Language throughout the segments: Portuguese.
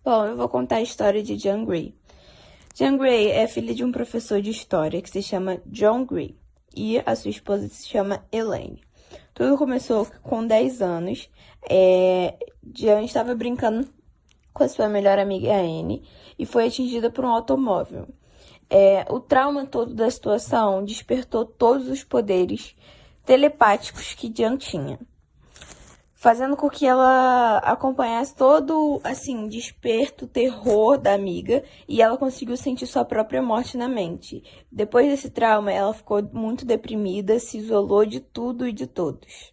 Bom, eu vou contar a história de Jean Grey. Jean Grey é filha de um professor de história que se chama John Grey e a sua esposa se chama Elaine. Tudo começou com 10 anos. Jean estava brincando com a sua melhor amiga Anne e foi atingida por um automóvel. O trauma todo da situação despertou todos os poderes telepáticos que Jean tinha, fazendo com que ela acompanhasse todo, assim, desperto, terror da amiga, e ela conseguiu sentir sua própria morte na mente. Depois desse trauma, ela ficou muito deprimida, se isolou de tudo e de todos.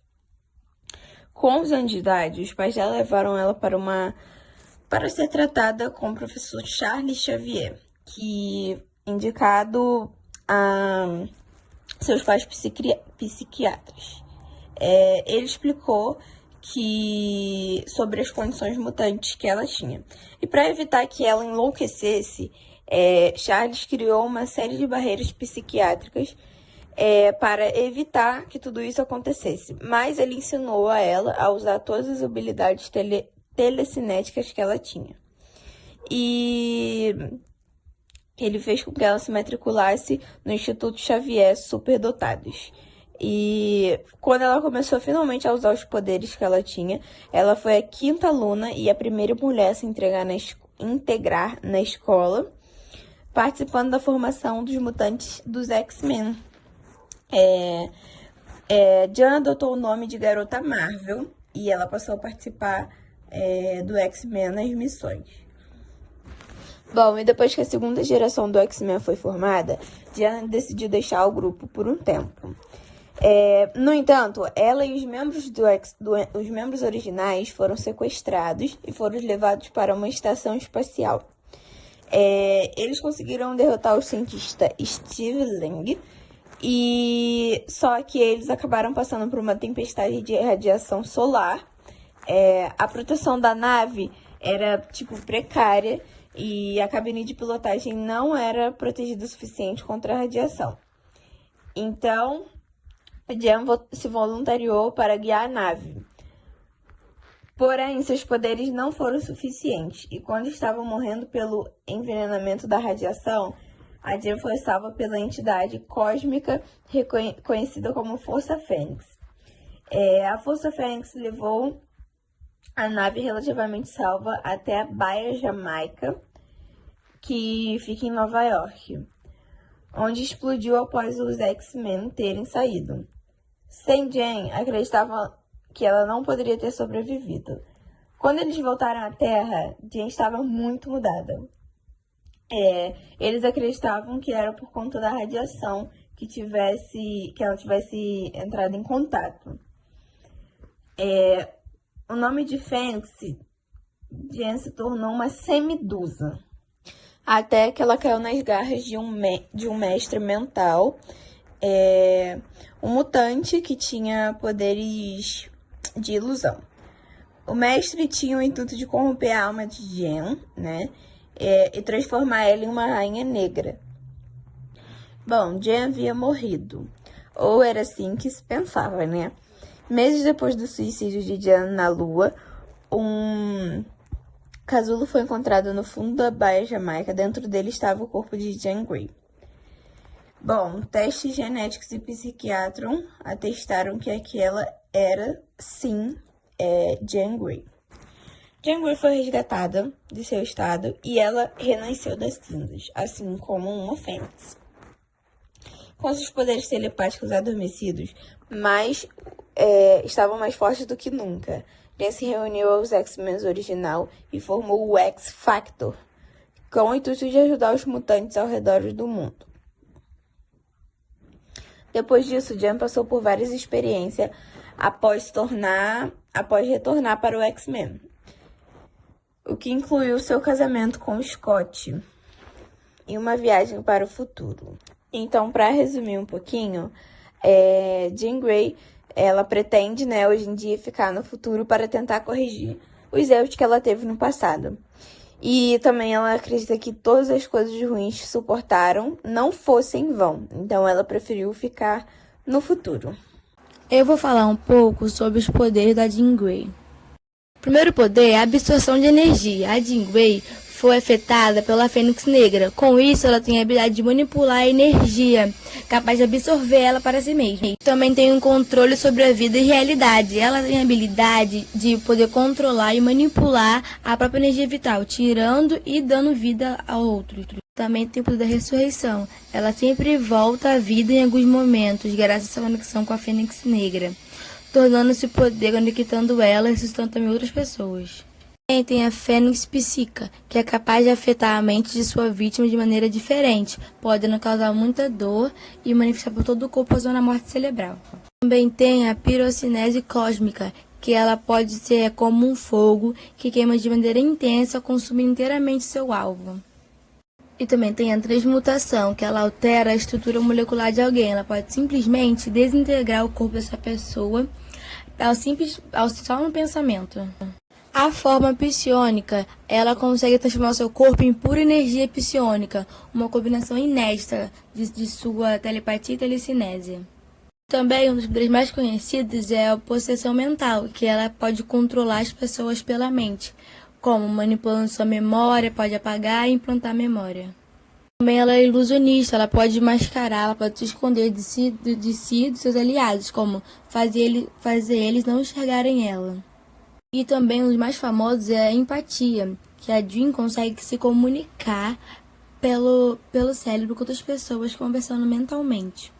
Com os anos de idade, os pais dela levaram ela para ser tratada com o professor Charles Xavier, que indicado a seus pais psiquiatras. Ele explicou sobre as condições mutantes que ela tinha. E para evitar que ela enlouquecesse, Charles criou uma série de barreiras psiquiátricas para evitar que tudo isso acontecesse. Mas ele ensinou a ela a usar todas as habilidades telecinéticas que ela tinha. E ele fez com que ela se matriculasse no Instituto Xavier Superdotados. E quando ela começou finalmente a usar os poderes que ela tinha, ela foi a 5ª aluna e a primeira mulher a se integrar na escola, participando da formação dos mutantes dos X-Men. Jean adotou o nome de Garota Marvel e ela passou a participar do X-Men nas missões. Bom, e depois que a segunda geração do X-Men foi formada, Jean decidiu deixar o grupo por um tempo. No entanto, ela e os membros os membros originais foram sequestrados e foram levados para uma estação espacial. Eles conseguiram derrotar o cientista Steve Lang, só que eles acabaram passando por uma tempestade de radiação solar. A proteção da nave era, precária e a cabine de pilotagem não era protegida o suficiente contra a radiação. Então, Jean se voluntariou para guiar a nave. Porém, seus poderes não foram suficientes e quando estavam morrendo pelo envenenamento da radiação, a Jean foi salva pela entidade cósmica conhecida como Força Fênix. A Força Fênix levou a nave relativamente salva até a Baía Jamaica, que fica em Nova York, onde explodiu após os X-Men terem saído. Sem Jean, acreditavam que ela não poderia ter sobrevivido. Quando eles voltaram à Terra, Jean estava muito mudada. Eles acreditavam que era por conta da radiação que ela tivesse entrado em contato. O nome de Fênix, Jean se tornou uma semidusa, até que ela caiu nas garras de um mestre mental, um mutante que tinha poderes de ilusão. O mestre tinha o intuito de corromper a alma de Jean, né, e transformar ela em uma rainha negra. Bom, Jean havia morrido, ou era assim que se pensava, né? Meses depois do suicídio de Jean na Lua, um casulo foi encontrado no fundo da Baía Jamaica. Dentro dele estava o corpo de Jean Grey. Bom, testes genéticos e psiquiatras atestaram que aquela era, sim, Jean Grey. Jean Grey foi resgatada de seu estado e ela renasceu das cinzas, assim como uma fênix. Com seus poderes telepáticos adormecidos, mas estavam mais fortes do que nunca. Jean se reuniu aos X-Men original e formou o X-Factor, com o intuito de ajudar os mutantes ao redor do mundo. Depois disso, Jean passou por várias experiências após retornar para o X-Men, o que incluiu seu casamento com Scott e uma viagem para o futuro. Então, para resumir um pouquinho, Jean Grey, ela pretende, né, hoje em dia, ficar no futuro para tentar corrigir os erros que ela teve no passado. E também ela acredita que todas as coisas ruins que suportaram não fossem em vão. Então, ela preferiu ficar no futuro. Eu vou falar um pouco sobre os poderes da Jean Grey. Primeiro poder é a absorção de energia. A Jean Grey foi afetada pela Fênix Negra. Com isso, ela tem a habilidade de manipular a energia, capaz de absorver ela para si mesma. Também tem um controle sobre a vida e realidade. Ela tem a habilidade de poder controlar e manipular a própria energia vital, tirando e dando vida ao outro. Também tem o poder da ressurreição. Ela sempre volta à vida em alguns momentos, graças à sua conexão com a Fênix Negra, tornando-se poder conectando ela e ressuscitando também outras pessoas. Também tem a Fênix Psíquica, que é capaz de afetar a mente de sua vítima de maneira diferente, podendo causar muita dor e manifestar por todo o corpo causando a morte cerebral. Também tem a Pirocinese Cósmica, que ela pode ser como um fogo que queima de maneira intensa, consumindo inteiramente seu alvo. E também tem a transmutação, que ela altera a estrutura molecular de alguém. Ela pode simplesmente desintegrar o corpo dessa pessoa só no pensamento. A forma psiônica, ela consegue transformar o seu corpo em pura energia psiônica, uma combinação inédita de sua telepatia e telecinese. Também um dos poderes mais conhecidos é a possessão mental, que ela pode controlar as pessoas pela mente, como manipulando sua memória, pode apagar e implantar memória. Também ela é ilusionista, ela pode mascarar, ela pode se esconder de si e dos seus aliados, como fazer eles não enxergarem ela. E também um dos mais famosos é a empatia, que a Jean consegue se comunicar pelo cérebro com outras pessoas conversando mentalmente.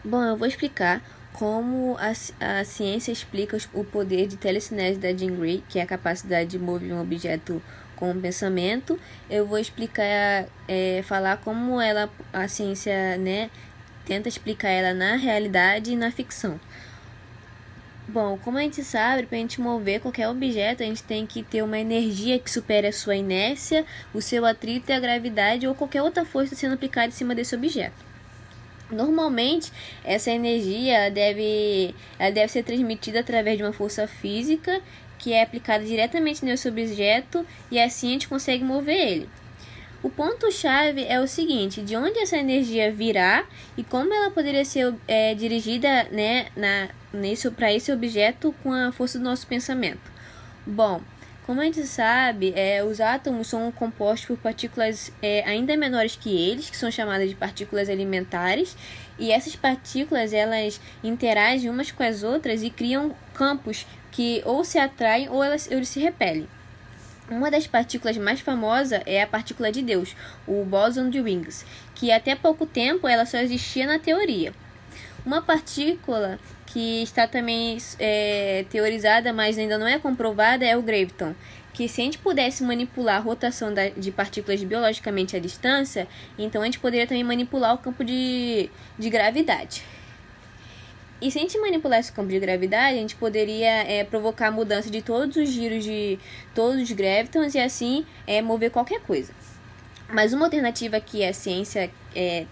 Bom, eu vou explicar como a ciência explica o poder de telecinese da Jean Grey, que é a capacidade de mover um objeto com um pensamento. Eu vou explicar, falar como a ciência, né, tenta explicar ela na realidade e na ficção. Bom, como a gente sabe, para a gente mover qualquer objeto, a gente tem que ter uma energia que supere a sua inércia, o seu atrito e a gravidade ou qualquer outra força sendo aplicada em cima desse objeto. Normalmente, essa energia ela deve ser transmitida através de uma força física que é aplicada diretamente nesse objeto e assim a gente consegue mover ele. O ponto-chave é o seguinte: de onde essa energia virá e como ela poderia ser dirigida, né, para esse objeto com a força do nosso pensamento. Bom, como a gente sabe, os átomos são compostos por partículas ainda menores que eles, que são chamadas de partículas elementares, e essas partículas elas interagem umas com as outras e criam campos que ou se atraem ou eles se repelem. Uma das partículas mais famosas é a partícula de Deus, o bóson de Higgs, que até pouco tempo ela só existia na teoria. Uma partícula que está também teorizada, mas ainda não é comprovada, é o graviton, que se a gente pudesse manipular a rotação de partículas biologicamente à distância, então a gente poderia também manipular o campo de gravidade. E se a gente manipulasse o campo de gravidade, a gente poderia provocar a mudança de todos os giros de todos os gravitons e assim mover qualquer coisa. Mas uma alternativa que a ciência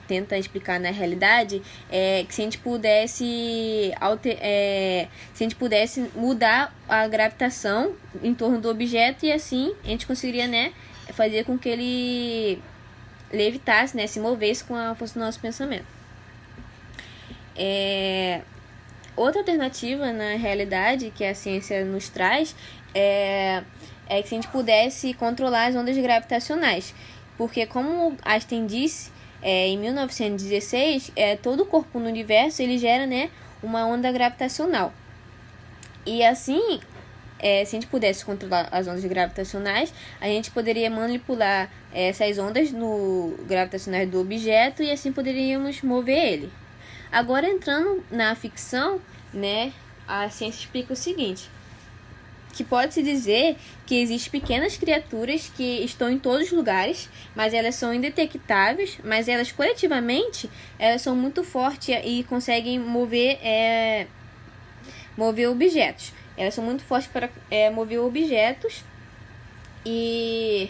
tenta explicar na realidade é que se a gente pudesse mudar a gravitação em torno do objeto e assim a gente conseguiria, né, fazer com que ele levitasse, né, se movesse com a força do nosso pensamento. Outra alternativa na realidade que a ciência nos traz é que se a gente pudesse controlar as ondas gravitacionais. Porque como Einstein disse, em 1916, todo o corpo no universo ele gera, né, uma onda gravitacional. E assim, se a gente pudesse controlar as ondas gravitacionais, a gente poderia manipular essas ondas gravitacionais do objeto e assim poderíamos mover ele. Agora, entrando na ficção, né, a ciência explica o seguinte: que pode-se dizer que existem pequenas criaturas que estão em todos os lugares, mas elas são indetectáveis, mas elas coletivamente elas são muito fortes e conseguem mover objetos. Elas são muito fortes para mover objetos e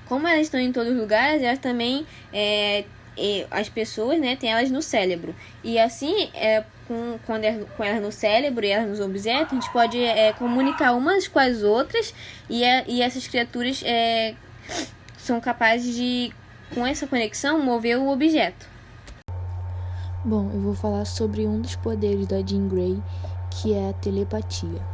como elas estão em todos os lugares, elas também as pessoas, né, têm elas no cérebro. E assim, com elas no cérebro e elas nos objetos, a gente pode comunicar umas com as outras e essas criaturas são capazes de, com essa conexão, mover o objeto. Bom, eu vou falar sobre um dos poderes da Jean Grey, que é a telepatia.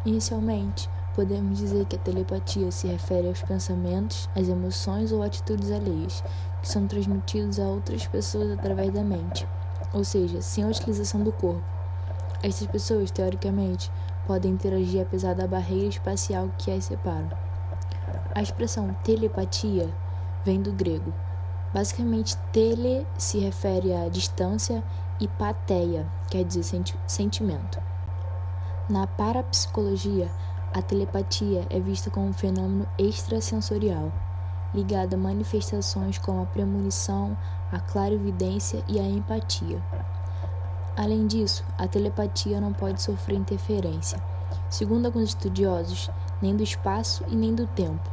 Inicialmente, podemos dizer que a telepatia se refere aos pensamentos, às emoções ou atitudes alheias, que são transmitidos a outras pessoas através da mente, ou seja, sem a utilização do corpo. Estas pessoas, teoricamente, podem interagir apesar da barreira espacial que as separa. A expressão telepatia vem do grego. Basicamente, tele se refere à distância e pateia, quer dizer sentimento. Na parapsicologia, a telepatia é vista como um fenômeno extrasensorial, ligado a manifestações como a premonição, a clarividência e a empatia. Além disso, a telepatia não pode sofrer interferência, segundo alguns estudiosos, nem do espaço e nem do tempo.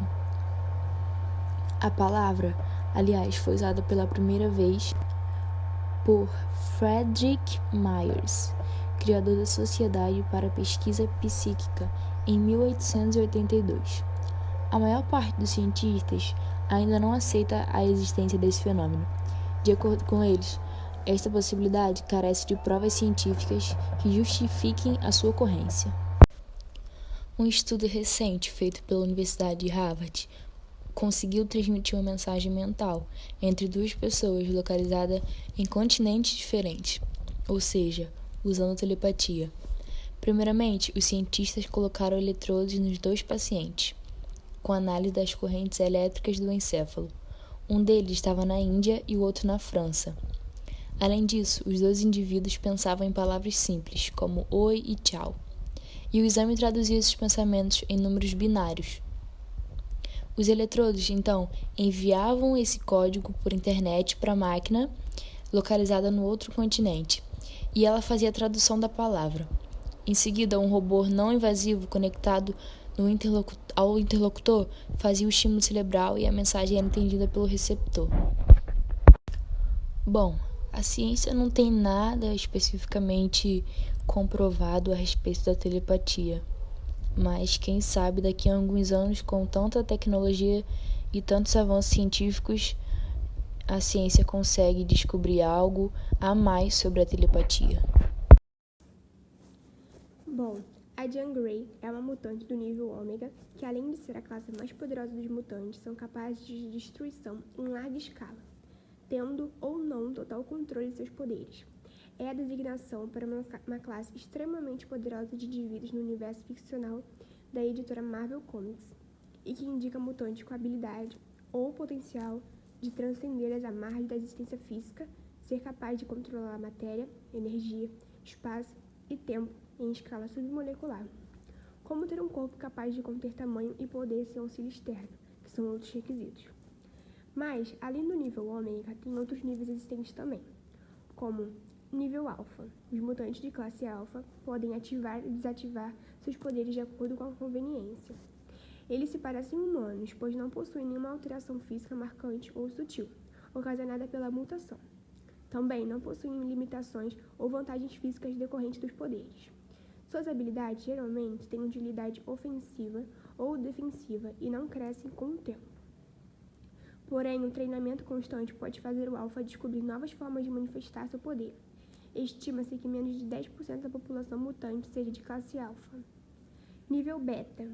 A palavra, aliás, foi usada pela primeira vez por Friedrich Myers, criador da Sociedade para a Pesquisa Psíquica, em 1882. A maior parte dos cientistas ainda não aceita a existência desse fenômeno. De acordo com eles, esta possibilidade carece de provas científicas que justifiquem a sua ocorrência. Um estudo recente feito pela Universidade de Harvard conseguiu transmitir uma mensagem mental entre duas pessoas localizadas em continentes diferentes, ou seja, usando telepatia. Primeiramente, os cientistas colocaram eletrodos nos dois pacientes, com análise das correntes elétricas do encéfalo. Um deles estava na Índia e o outro na França. Além disso, os dois indivíduos pensavam em palavras simples, como oi e tchau, e o exame traduzia esses pensamentos em números binários. Os eletrodos, então, enviavam esse código por internet para a máquina localizada no outro continente, e ela fazia a tradução da palavra. Em seguida, um robô não invasivo conectado ao interlocutor fazia o estímulo cerebral e a mensagem era entendida pelo receptor. Bom, a ciência não tem nada especificamente comprovado a respeito da telepatia. Mas quem sabe daqui a alguns anos, com tanta tecnologia e tantos avanços científicos, a ciência consegue descobrir algo a mais sobre a telepatia. Bom, a Jean Grey é uma mutante do nível ômega que, além de ser a classe mais poderosa dos mutantes, são capazes de destruição em larga escala, tendo ou não total controle de seus poderes. É a designação para uma classe extremamente poderosa de indivíduos no universo ficcional da editora Marvel Comics, e que indica mutantes com habilidade ou potencial de transcender as amarras da existência física, ser capaz de controlar a matéria, energia, espaço e tempo em escala submolecular, como ter um corpo capaz de conter tamanho e poder sem auxílio externo, que são outros requisitos. Mas, além do nível ômega, tem outros níveis existentes também, como nível alfa. Os mutantes de classe alfa podem ativar e desativar seus poderes de acordo com a conveniência. Eles se parecem humanos, pois não possuem nenhuma alteração física marcante ou sutil, ocasionada pela mutação. Também não possuem limitações ou vantagens físicas decorrentes dos poderes. Suas habilidades geralmente têm utilidade ofensiva ou defensiva e não crescem com o tempo. Porém, o treinamento constante pode fazer o alfa descobrir novas formas de manifestar seu poder. Estima-se que menos de 10% da população mutante seja de classe alfa. Nível beta.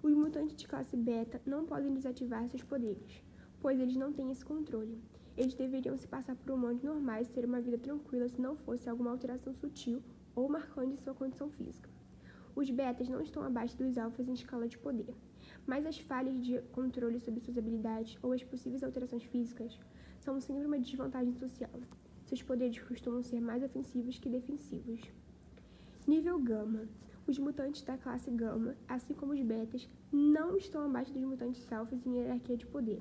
Os mutantes de classe beta não podem desativar seus poderes, pois eles não têm esse controle. Eles deveriam se passar por humanos normais e ter uma vida tranquila se não fosse alguma alteração sutil ou marcante em sua condição física. Os betas não estão abaixo dos alfas em escala de poder, mas as falhas de controle sobre suas habilidades ou as possíveis alterações físicas são sempre uma desvantagem social. Seus poderes costumam ser mais ofensivos que defensivos. Nível gama. Os mutantes da classe gama, assim como os betas, não estão abaixo dos mutantes alfas em hierarquia de poder.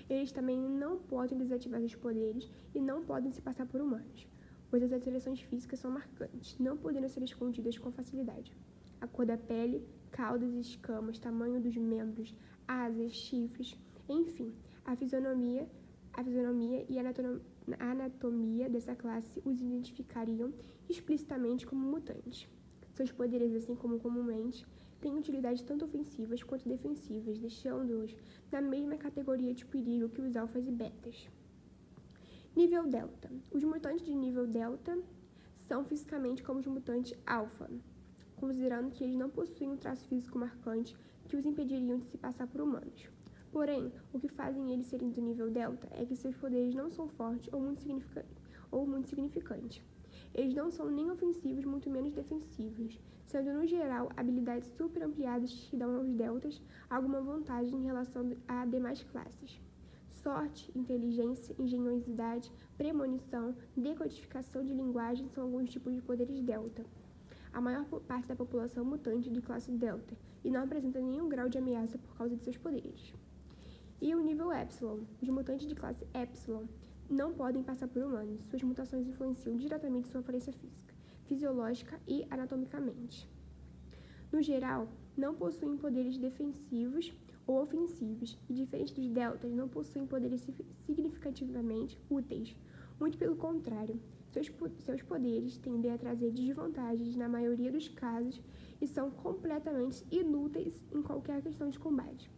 Eles também não podem desativar seus poderes e não podem se passar por humanos, pois as alterações físicas são marcantes, não podendo ser escondidas com facilidade. A cor da pele, caudas e escamas, tamanho dos membros, asas, chifres, enfim, a fisionomia e a anatomia dessa classe os identificariam explicitamente como mutantes. Seus poderes, assim como comumente, têm utilidades tanto ofensivas quanto defensivas, deixando-os na mesma categoria de perigo que os alfas e betas. Nível Delta. Os mutantes de nível Delta são fisicamente como os mutantes Alpha, considerando que eles não possuem um traço físico marcante que os impediriam de se passar por humanos. Porém, o que fazem eles serem do nível Delta é que seus poderes não são fortes ou muito significantes. Eles não são nem ofensivos, muito menos defensivos, sendo, no geral, habilidades super ampliadas que dão aos Deltas alguma vantagem em relação a demais classes. Sorte, inteligência, engenhosidade, premonição, decodificação de linguagem são alguns tipos de poderes Delta. A maior parte da população mutante de classe Delta e não apresenta nenhum grau de ameaça por causa de seus poderes. E o nível Epsilon. Os mutantes de classe Epsilon não podem passar por humanos. Suas mutações influenciam diretamente sua aparência física, fisiológica e anatomicamente. No geral, não possuem poderes defensivos ou ofensivos e, diferente dos deltas, não possuem poderes significativamente úteis. Muito pelo contrário, seus poderes tendem a trazer desvantagens na maioria dos casos e são completamente inúteis em qualquer questão de combate.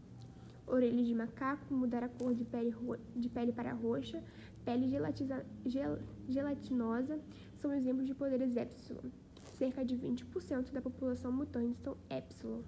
Orelhas de macaco, mudar a cor de pele para roxa, pele gelatinosa são exemplos de poderes Epsilon. Cerca de 20% da população mutante são Epsilon.